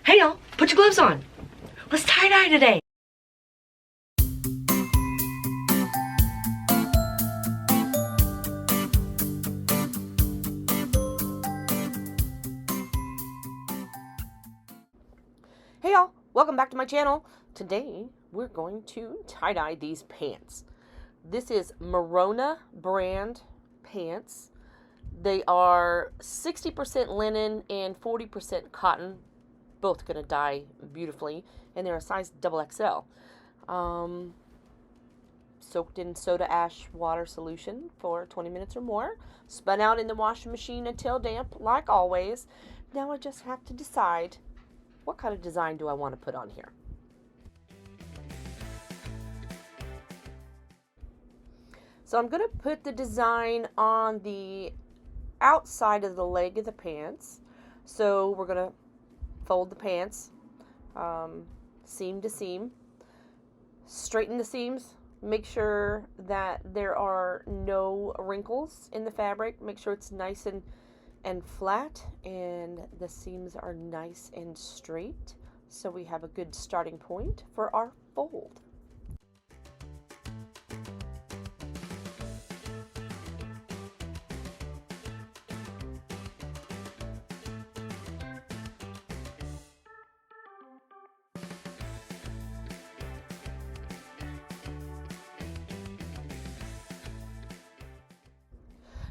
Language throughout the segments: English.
Hey y'all, put your gloves on. Let's tie-dye today. Hey y'all, welcome back to my channel. Today we're going to tie-dye these pants. This is Merano brand pants. They are 60% linen and 40% cotton. Both gonna dye beautifully, and they're a size XXL. Soaked in soda ash water solution for 20 minutes or more. Spun out in the washing machine until damp, like always. Now I just have to decide what kind of design do I want to put on here. So I'm going to put the design on the outside of the leg of the pants. So we're going to fold the pants seam to seam, straighten the seams, make sure that there are no wrinkles in the fabric, make sure it's nice and flat, and the seams are nice and straight, so we have a good starting point for our fold.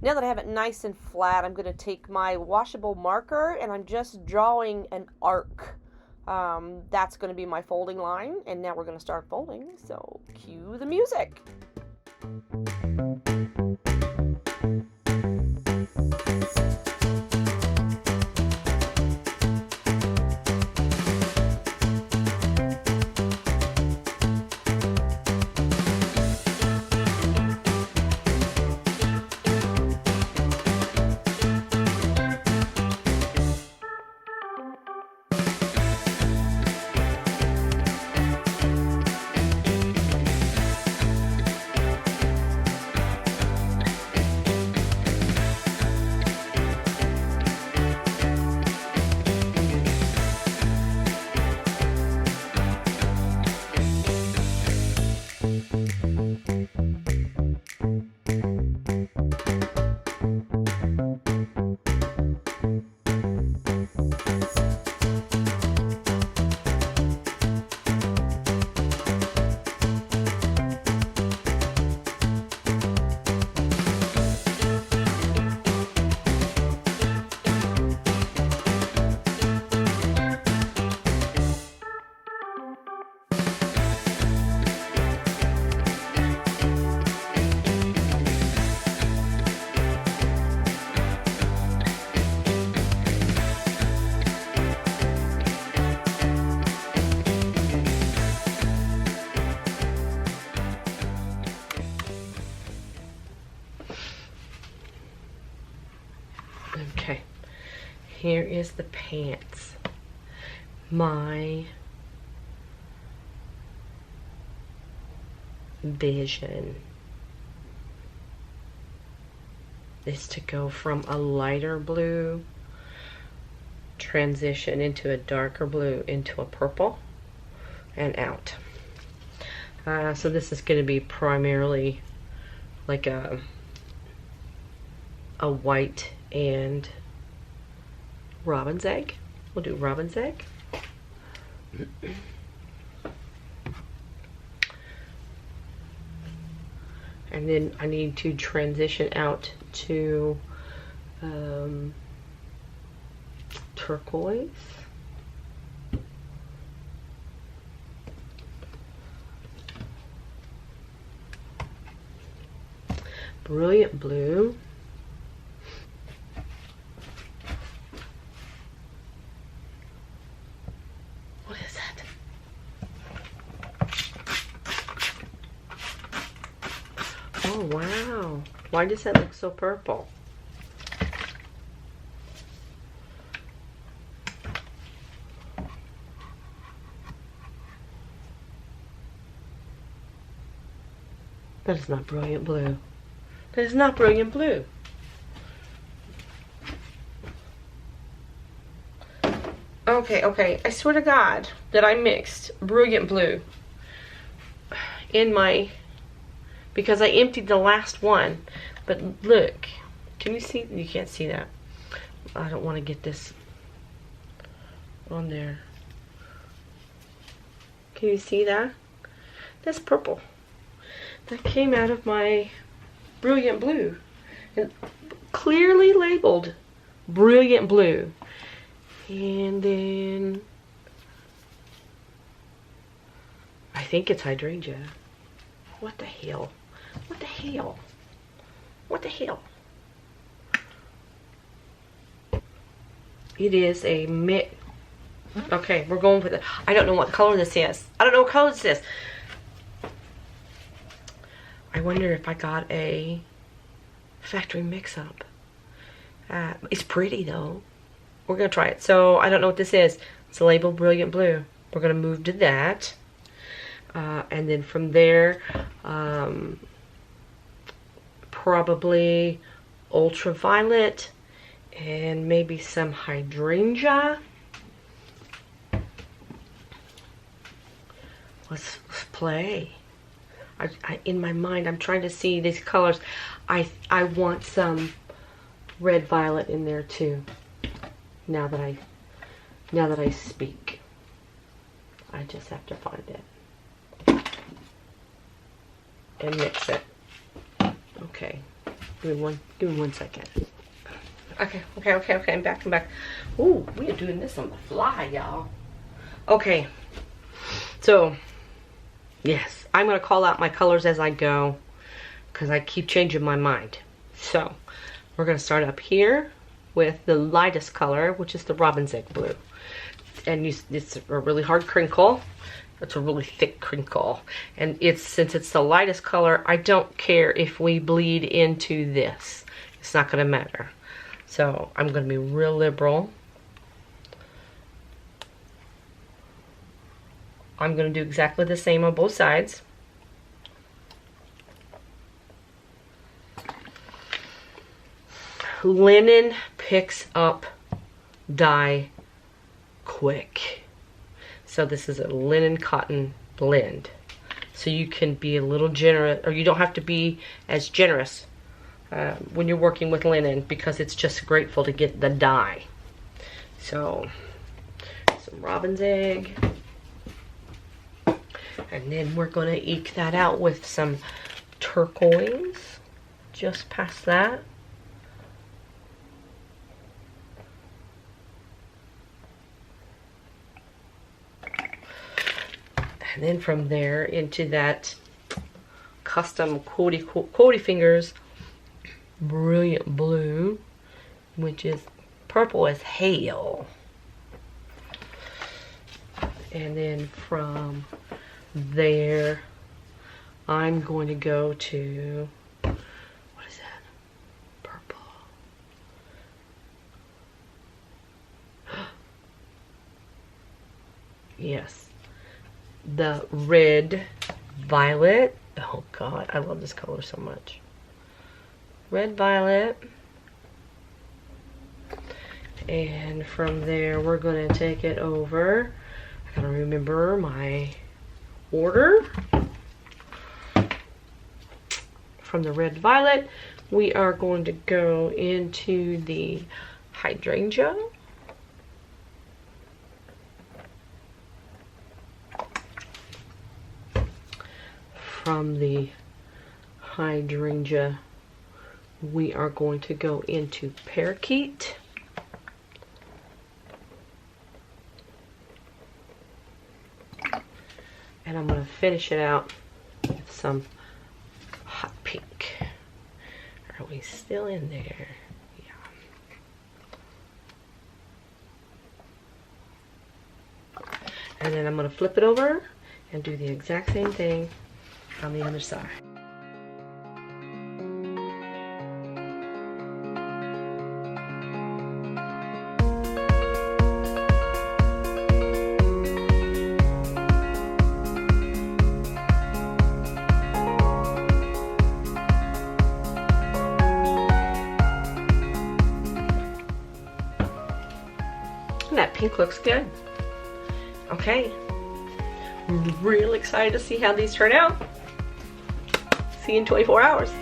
Now that I have it nice and flat, I'm going to take my washable marker and I'm just drawing an arc. That's going to be my folding line, and now we're going to start folding, so cue the music. Okay, here is the pants. My vision is to go from a lighter blue, transition into a darker blue, into a purple, and out. So this is going to be primarily like a white and robin's egg. We'll do robin's egg. And then I need to transition out to turquoise. Brilliant blue. What is that? Oh wow. Why does that look so purple? That is not brilliant blue. That is not brilliant blue. Okay. I swear to God that I mixed brilliant blue in my, because I emptied the last one. But look, can you see? You can't see that. I don't want to get this on there. Can you see that? That's purple. That came out of my brilliant blue. And clearly labeled brilliant blue. And then I think it's hydrangea. What the hell? What the hell? What the hell? It is a mix. Okay, we're going with it. I don't know what color this is. I don't know what color this is. I wonder if I got a factory mix-up. It's pretty though. We're gonna try it. So I don't know what this is. It's labeled brilliant blue. We're gonna move to that, and then from there, probably ultraviolet and maybe some hydrangea. Let's play. In my mind, I'm trying to see these colors. I want some red violet in there too. Now that I speak, I just have to find it and mix it. Okay, give me one second. Okay. I'm back. Ooh, we are doing this on the fly, y'all. Okay, so yes, I'm gonna call out my colors as I go because I keep changing my mind. So we're gonna start up here with the lightest color, which is the robin's egg blue, and it's a really hard crinkle. It's a really thick crinkle, and since it's the lightest color, I don't care if we bleed into this. It's not gonna matter. So I'm gonna be real liberal. I'm gonna do exactly the same on both sides. Linen picks up dye quick. So this is a linen cotton blend. So you can be a little generous, or you don't have to be as generous when you're working with linen, because it's just grateful to get the dye. So some robin's egg. And then we're going to eke that out with some turquoise just past that. And then from there into that custom Cody Fingers brilliant blue, which is purple as hell. And then from there, I'm going to go to, what is that? Purple. Yes. The red violet. Oh God, I love this color so much. Red violet. And from there, we're going to take it over. I gotta remember my order. From the red violet, we are going to go into the hydrangea. From the hydrangea, we are going to go into parakeet. And I'm going to finish it out with some hot pink. Are we still in there? Yeah. And then I'm going to flip it over and do the exact same thing on the other side. pink looks good. Okay. I'm really excited to see how these turn out. See you in 24 hours.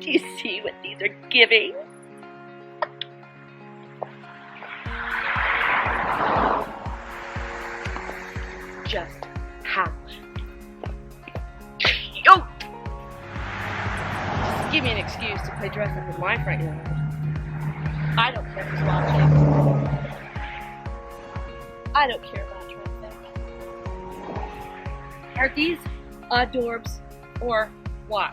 Do you see what these are giving? Just how? Yo! Give me an excuse to play dress up in my front yard. I don't care who's watching. I don't care about dressing. Are these adorbs or what?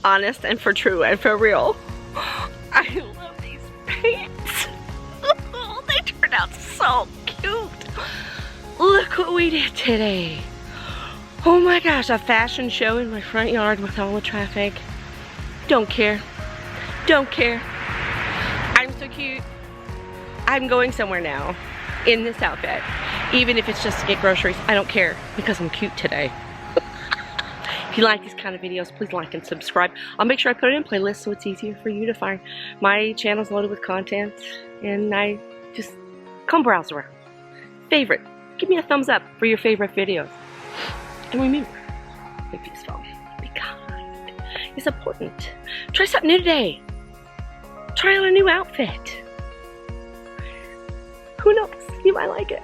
Honest and for true and for real. I love these paints. They turned out so cute. Look what we did today. Oh my gosh, a fashion show in my front yard with all the traffic. Don't care. Don't care. I'm so cute. I'm going somewhere now in this outfit. Even if it's just to get groceries, I don't care because I'm cute today. If you like these kind of videos, please like and subscribe. I'll make sure I put it in playlists so it's easier for you to find. My channel's loaded with content, and I just come browse around. Favorite. Give me a thumbs up for your favorite videos. And remember, be peaceful, be kind. It's important. Try something new today. Try on a new outfit. Who knows? You might like it.